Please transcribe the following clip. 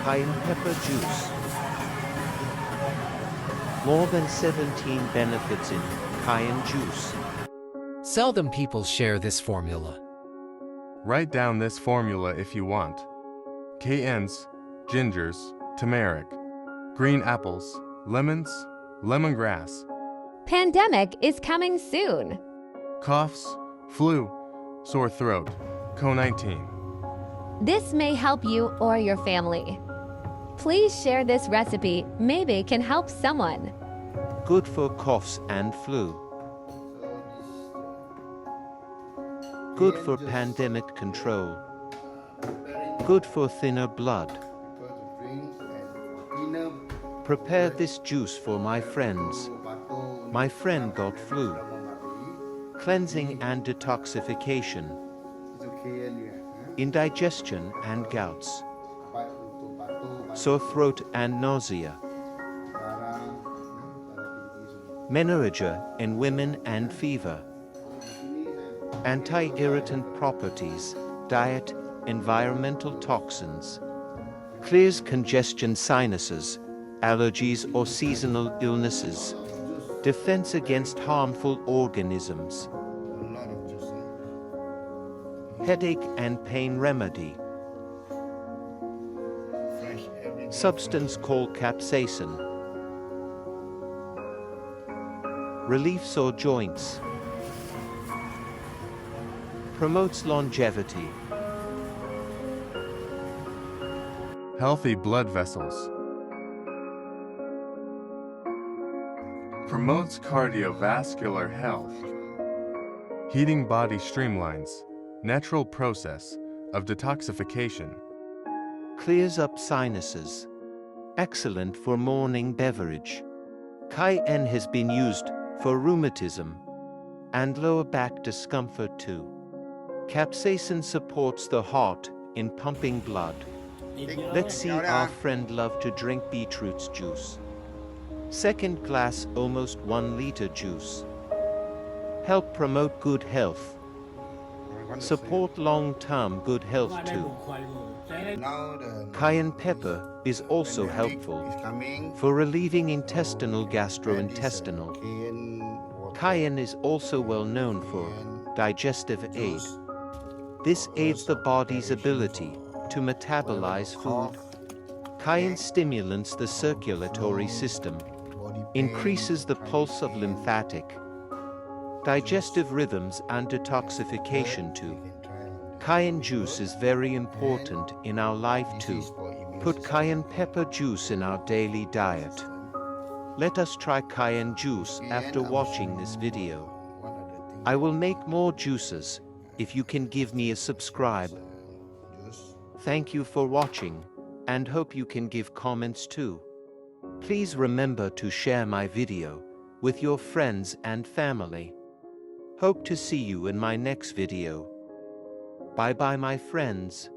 Cayenne pepper juice. More than 17 benefits in cayenne juice. Seldom people share this formula. Write down this formula if you want. Cayennes, gingers, turmeric, green apples, lemons, lemongrass. Pandemic is coming soon. Coughs, flu, sore throat, COVID-19. This may help you or your family. Please share this recipe, maybe it can help someone. Good for coughs and flu. Good for pandemic control. Good for thinner blood. Prepare this juice for my friends. My friend got flu. Cleansing and detoxification. Indigestion and gouts. Sore throat and nausea. Menorrhagia in women and fever. Anti-irritant properties, diet, environmental toxins. Clears congestion, sinuses, allergies or seasonal illnesses. Defense against harmful organisms. Headache and pain remedy. Substance called capsaicin. Relief sore joints. Promotes longevity. Healthy blood vessels. Promotes cardiovascular health. Heating body streamlines. Natural process of detoxification. Clears up sinuses. Excellent for morning beverage. Cayenne has been used for rheumatism and lower back discomfort too. Capsaicin supports the heart in pumping blood. Let's see our friend love to drink beetroot juice. Second glass, almost 1 liter juice. Help promote good health. Support long-term good health too. Cayenne pepper is also helpful for relieving intestinal gastrointestinal. Cayenne is also well known for digestive aid. This aids the body's ability to metabolize food. Cayenne stimulates the circulatory system, increases the pulse of lymphatic, digestive rhythms and detoxification too. Cayenne juice is very important in our life too. Put cayenne pepper juice in our daily diet. Let us try cayenne juice after watching this video. I will make more juices if you can give me a subscribe. Thank you for watching and hope you can give comments too. Please remember to share my video with your friends and family. Hope to see you in my next video. Bye bye my friends.